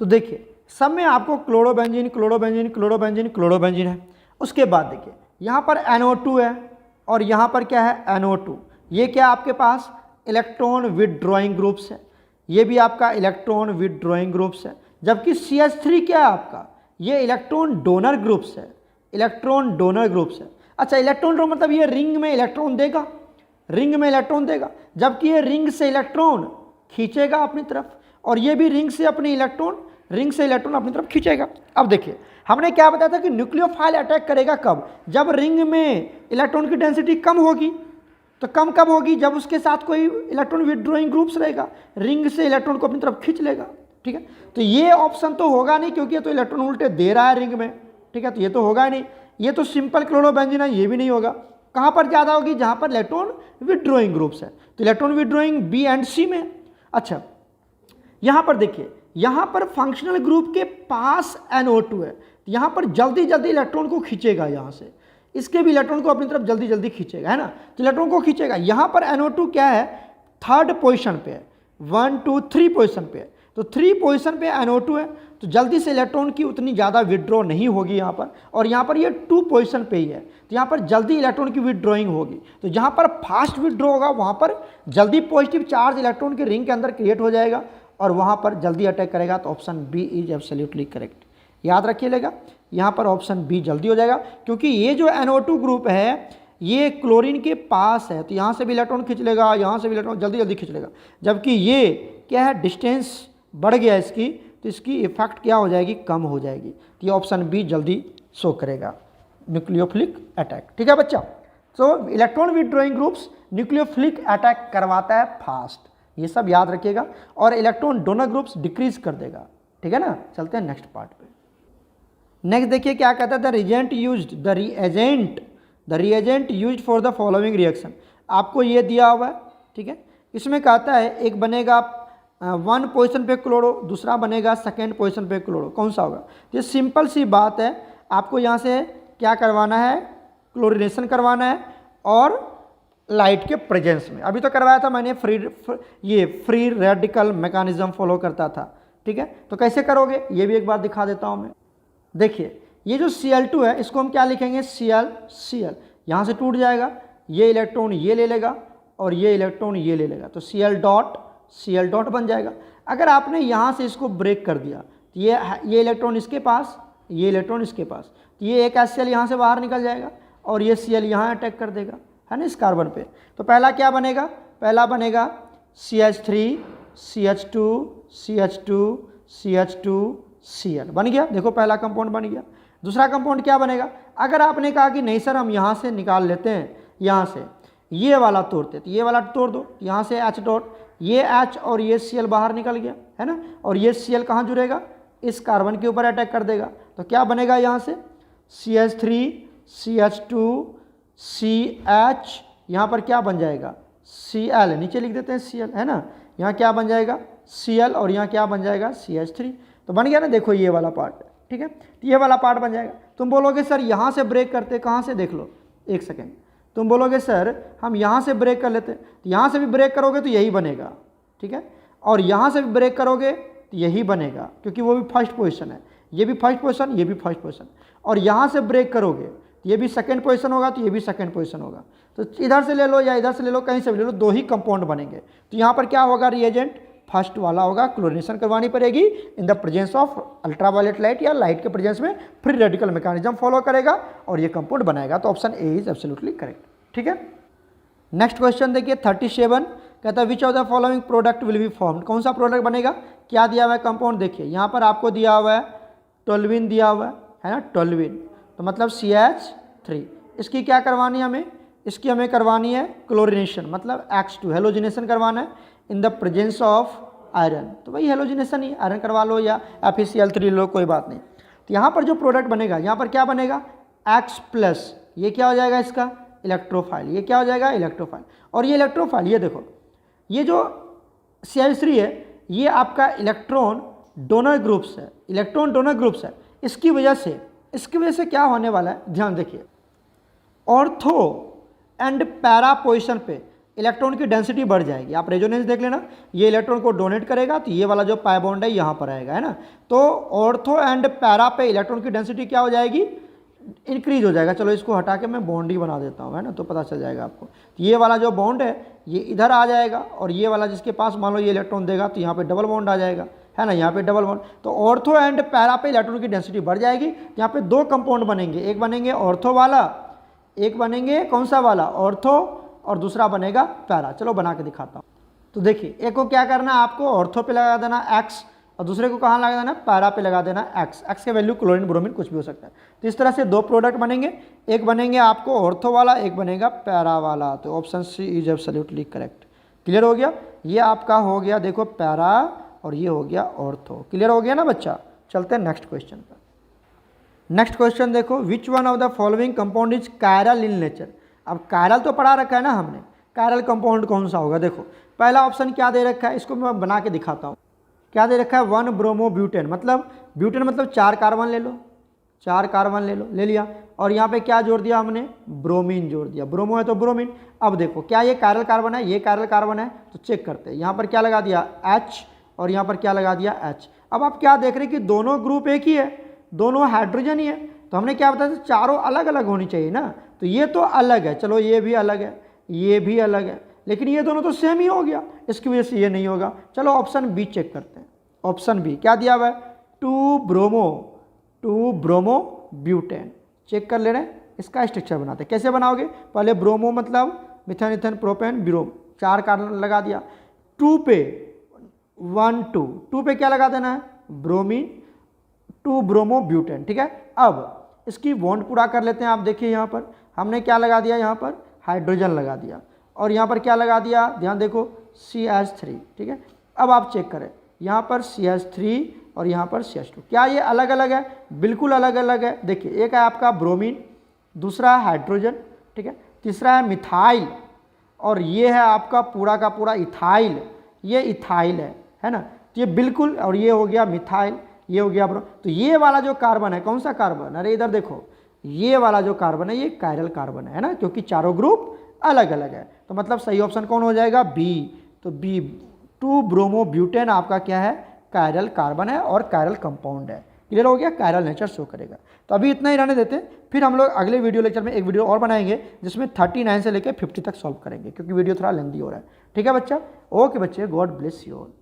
तो देखिए सब में आपको क्लोरोबेंजीन क्लोरोबेंजीन क्लोरोबेंजीन क्लोरोबेंजीन है। उसके बाद देखिए यहाँ पर NO2 है और यहाँ पर क्या है, NO2। ये क्या आपके पास इलेक्ट्रॉन विदड्रॉइंग ग्रुप्स है, ये भी आपका इलेक्ट्रॉन विदड्रॉइंग ग्रुप्स है। जबकि CH3 क्या है आपका, ये इलेक्ट्रॉन डोनर ग्रुप्स है, इलेक्ट्रॉन डोनर ग्रुप्स है। अच्छा, इलेक्ट्रॉन डोनर मतलब ये रिंग में इलेक्ट्रॉन देगा, रिंग में इलेक्ट्रॉन देगा, जबकि ये रिंग से इलेक्ट्रॉन खींचेगा अपनी तरफ, और ये भी रिंग से इलेक्ट्रॉन अपनी तरफ खींचेगा। अब देखिए हमने क्या बताया था कि न्यूक्लियोफाइल अटैक करेगा कब, जब रिंग में इलेक्ट्रॉन की डेंसिटी कम होगी। तो कम कब होगी, जब उसके साथ कोई इलेक्ट्रॉन विड्रॉइंग ग्रुप्स रहेगा, रिंग से इलेक्ट्रॉन को अपनी तरफ खींच लेगा। ठीक है, तो ये ऑप्शन तो होगा नहीं, क्योंकि ये तो इलेक्ट्रॉन उल्टे दे रहा है रिंग में। ठीक है, तो ये तो होगा नहीं, ये तो सिंपल क्लोरोबेंजीन है, ये भी नहीं होगा। कहाँ पर ज़्यादा होगी, जहाँ पर इलेक्ट्रॉन विड्रॉइंग ग्रुप्स है। तो इलेक्ट्रॉन विड्रॉइंग बी एंड सी में। अच्छा, यहाँ पर देखिए, यहाँ पर फंक्शनल ग्रुप के पास NO2 है, यहाँ पर जल्दी जल्दी इलेक्ट्रॉन को खींचेगा, यहाँ से इसके भी इलेक्ट्रॉन को अपनी तरफ जल्दी जल्दी खींचेगा, है ना। तो इलेक्ट्रॉन को खींचेगा। यहाँ पर NO2 क्या है, 3rd पोजीशन पे है, 1 2 3 पोजीशन पे है। तो 3 पोजीशन पे NO2 है, तो जल्दी से इलेक्ट्रॉन की उतनी ज़्यादा विड्रॉ नहीं होगी यहाँ पर। और यहाँ पर ये 2 पोजीशन पे ही है, तो यहाँ पर जल्दी इलेक्ट्रॉन की विड्रॉइंग होगी। तो जहाँ पर फास्ट विड्रॉ होगा वहाँ पर जल्दी पॉजिटिव चार्ज इलेक्ट्रॉन के रिंग के अंदर क्रिएट हो जाएगा और वहाँ पर जल्दी अटैक करेगा। तो option B is absolutely correct. याद रखिएगा, यहाँ पर ऑप्शन बी जल्दी हो जाएगा, क्योंकि ये जो NO2 ग्रुप है ये क्लोरीन के पास है, तो यहाँ से भी इलेक्ट्रॉन खींच लेगा, यहाँ से भी इलेक्ट्रॉन जल्दी जल्दी खींच लेगा। जबकि ये क्या है, डिस्टेंस बढ़ गया इसकी, तो इसकी इफेक्ट क्या हो जाएगी, कम हो जाएगी। तो ये ऑप्शन बी जल्दी शो करेगा, न्यूक्लियोफिलिक अटैक। ठीक है बच्चा, तो electron withdrawing groups nucleophilic attack करवाता है फास्ट, ये सब याद रखिएगा। और इलेक्ट्रॉन डोनर ग्रुप्स डिक्रीज कर देगा। ठीक है ना, चलते हैं नेक्स्ट पार्ट पे। नेक्स्ट देखिए क्या कहता है, the reagent used for the following reaction. आपको ये दिया हुआ है, ठीक है। इसमें कहता है एक बनेगा 1 पोजीशन पे क्लोरो, दूसरा बनेगा 2nd पोजीशन पे क्लोरो, कौन सा होगा। ये सिंपल सी बात है, आपको यहाँ से क्या करवाना है, क्लोरीनेशन करवाना है और लाइट के प्रेजेंस में। अभी तो करवाया था मैंने फ्री रेडिकल मैकेनिज्म फॉलो करता था। ठीक है, तो कैसे करोगे ये भी एक बार दिखा देता हूँ मैं। देखिए, ये जो Cl2 है इसको हम क्या लिखेंगे, Cl, यहाँ से टूट जाएगा, ये इलेक्ट्रॉन ये ले लेगा और ये इलेक्ट्रॉन ये ले लेगा, तो Cl डॉट बन जाएगा। अगर आपने यहाँ से इसको ब्रेक कर दिया तो ये इलेक्ट्रॉन इसके पास, ये इलेक्ट्रॉन इसके पास, तो ये एक HCl यहाँ से बाहर निकल जाएगा और ये Cl यहाँ अटैक कर देगा, है ना, इस कार्बन पे। तो पहला क्या बनेगा, पहला बनेगा CH3 CH2 CH2 CH2 Cl, बन गया। देखो पहला कंपाउंड बन गया। दूसरा कंपाउंड क्या बनेगा, अगर आपने कहा कि नहीं सर हम यहाँ से निकाल लेते हैं, यहाँ से ये वाला तोड़ते, तो ये वाला तोड़ दो, यहाँ से H डॉट, ये H और ये Cl बाहर निकल गया, है ना, और ये Cl कहाँ जुड़ेगा, इस कार्बन के ऊपर अटैक कर देगा। तो क्या बनेगा यहाँ से CH3 CH2 CH, यहाँ पर क्या बन जाएगा Cl, नीचे लिख देते हैं Cl, है ना, यहाँ क्या बन जाएगा Cl और यहाँ क्या बन जाएगा CH3। तो बन गया ना, देखो ये वाला पार्ट। ठीक है, तो ये वाला पार्ट बन जाएगा। तुम बोलोगे सर यहाँ से ब्रेक करते, कहाँ से, देख लो एक सेकेंड, तुम बोलोगे सर हम यहाँ से ब्रेक कर लेते, तो यहाँ से भी ब्रेक करोगे तो यही बनेगा। ठीक है, और यहाँ से भी ब्रेक करोगे तो यही बनेगा, क्योंकि वो भी फर्स्ट पोजीशन है, ये भी फर्स्ट पोजीशन, ये भी फर्स्ट पोजीशन। और यहाँ से ब्रेक करोगे तो ये भी 2nd पोजीशन होगा, तो ये भी 2nd पोजीशन होगा। तो इधर से ले लो या इधर से ले लो, कहीं से भी ले लो, 2 ही कंपाउंड बनेंगे। तो यहाँ पर क्या होगा, रिएजेंट फर्स्ट वाला होगा, क्लोरीनेशन करवानी पड़ेगी in the presence of ultraviolet light, या लाइट के प्रेजेंस में फ्री रेडिकल मैकेनिज्म फॉलो करेगा और ये कंपाउंड बनाएगा। तो option A is absolutely correct. ठीक है, नेक्स्ट क्वेश्चन देखिए 37, कहता है which of the following product will be formed, कौन सा प्रोडक्ट बनेगा। क्या दिया हुआ है कंपाउंड, देखिए यहाँ पर आपको दिया हुआ है टोल्यूइन दिया हुआ है ना, टोल्यूइन, तो मतलब CH3। इसकी क्या करवानी है हमें, इसकी हमें करवानी है क्लोरीनेशन, मतलब X2 हेलोजिनेशन करवाना है in the presence of iron. तो भाई हेलोजिनेशन ही, आयरन करवा लो या FeCl3 लो, कोई बात नहीं। तो यहाँ पर जो प्रोडक्ट बनेगा, यहाँ पर क्या बनेगा X+, ये क्या हो जाएगा इसका इलेक्ट्रोफाइल, ये क्या हो जाएगा इलेक्ट्रोफाइल। और ये इलेक्ट्रोफाइल, ये देखो ये जो CH3 है ये आपका इलेक्ट्रॉन डोनर ग्रुप्स है, इलेक्ट्रॉन डोनर ग्रुप्स है। इसकी वजह से क्या होने वाला है, ध्यान देखिए, ऑर्थो एंड पैरा पोजिशन पे इलेक्ट्रॉन की डेंसिटी बढ़ जाएगी। आप रेजोनेंस देख लेना, ये इलेक्ट्रॉन को डोनेट करेगा तो ये वाला जो पाई बॉन्ड है यहाँ पर आएगा, है ना। तो ऑर्थो एंड पैरा पे इलेक्ट्रॉन की डेंसिटी क्या हो जाएगी, इंक्रीज हो जाएगा। चलो इसको हटा के मैं बॉन्ड ही बना देता हूँ, है ना, तो पता चल जाएगा आपको। ये वाला जो बॉन्ड है ये इधर आ जाएगा और ये वाला जिसके पास मान लो ये इलेक्ट्रॉन देगा तो यहाँ पे डबल बॉन्ड आ जाएगा, है ना, यहाँ पे डबल बॉन्ड। तो ऑर्थो एंड पैरा पे इलेक्ट्रॉन की डेंसिटी बढ़ जाएगी। यहाँ पे 2 कंपाउंड बनेंगे, एक बनेंगे ऑर्थो वाला, एक बनेंगे कौन सा वाला ऑर्थो, और दूसरा बनेगा पैरा। चलो बना के दिखाता हूँ। तो देखिए एक को क्या करना है, आपको ऑर्थो पे लगा देना X और दूसरे को कहाँ लगा देना, पैरा पे लगा देना एक्स। एक्स के वैल्यू क्लोरीन ब्रोमीन कुछ भी हो सकता है। तो इस तरह से दो प्रोडक्ट बनेंगे, एक बनेंगे आपको ऑर्थो वाला, एक बनेगा पैरा वाला। तो option C is absolutely correct. Clear हो गया, ये आपका हो गया देखो पैरा और ये हो गया ऑर्थो। क्लियर हो गया ना बच्चा। चलते हैं नेक्स्ट क्वेश्चन पर। नेक्स्ट क्वेश्चन देखो, which one of the following compound is chiral in nature. अब कायरल तो पढ़ा रखा है ना हमने, कायरल कंपाउंड कौन सा होगा। देखो पहला ऑप्शन क्या दे रखा है, इसको मैं बना के दिखाता हूँ। क्या दे रखा है, 1 ब्रोमो ब्यूटेन, मतलब ब्यूटेन मतलब 4 कार्बन ले लो, 4 कार्बन ले लो, ले लिया। और यहाँ पे क्या जोड़ दिया हमने, ब्रोमीन जोड़ दिया। ब्रोमो है तो ब्रोमीन। अब देखो क्या ये कायरल कार्बन है, ये कायरल कार्बन है, तो चेक करते हैं। यहाँ पर क्या लगा दिया H और यहाँ पर क्या लगा दिया H। अब आप क्या देख रहे हैं कि दोनों ग्रुप एक ही है, दोनों हाइड्रोजन ही है। तो हमने क्या बताया, चारों अलग अलग होनी चाहिए ना। तो ये तो अलग है, चलो ये भी अलग है, ये भी अलग है, लेकिन ये दोनों तो सेम ही हो गया, इसकी वजह से ये नहीं होगा। चलो ऑप्शन बी चेक करते हैं। ऑप्शन बी क्या दिया हुआ है, 2 ब्रोमो ब्यूटेन। चेक कर ले रहे हैं, इसका स्ट्रक्चर बनाते हैं। कैसे बनाओगे, पहले ब्रोमो मतलब मिथेन इथेन प्रोपेन ब्रोम, 4 कार्बन लगा दिया। 2 पे 1 2 पे क्या लगा देना है, ब्रोमीन, 2 ब्रोमो ब्यूटेन। ठीक है, अब इसकी बॉन्ड पूरा कर लेते हैं। आप देखिए यहाँ पर हमने क्या लगा दिया, यहाँ पर हाइड्रोजन लगा दिया और यहाँ पर क्या लगा दिया, ध्यान देखो CH3। ठीक है, अब आप चेक करें, यहाँ पर CH3 और यहाँ पर CH2, क्या ये अलग अलग है, बिल्कुल अलग अलग है। देखिए एक है आपका ब्रोमीन, दूसरा है हाइड्रोजन, ठीक है, तीसरा है मिथाइल और ये है आपका पूरा का पूरा इथाइल, ये इथाइल है ना। तो ये बिल्कुल, और ये हो गया मिथाइल, ये हो गया ब्रो। तो ये वाला जो कार्बन है, कौन सा कार्बन, अरे इधर देखो, ये वाला जो कार्बन है ये कायरल कार्बन है ना, क्योंकि चारों ग्रुप अलग अलग है। तो मतलब सही ऑप्शन कौन हो जाएगा, बी। तो बी 2 ब्रोमो ब्यूटेन आपका क्या है, कायरल कार्बन है और कायरल कंपाउंड है। क्लियर हो गया, कायरल नेचर शो करेगा। तो अभी इतना ही रहने देते, फिर हम लोग अगले वीडियो लेक्चर में एक वीडियो और बनाएंगे जिसमें 39 से लेकर 50 तक सॉल्व करेंगे, क्योंकि वीडियो थोड़ा लेंदी हो रहा है। ठीक है बच्चा, ओके बच्चे, गॉड ब्लेस यू ऑल।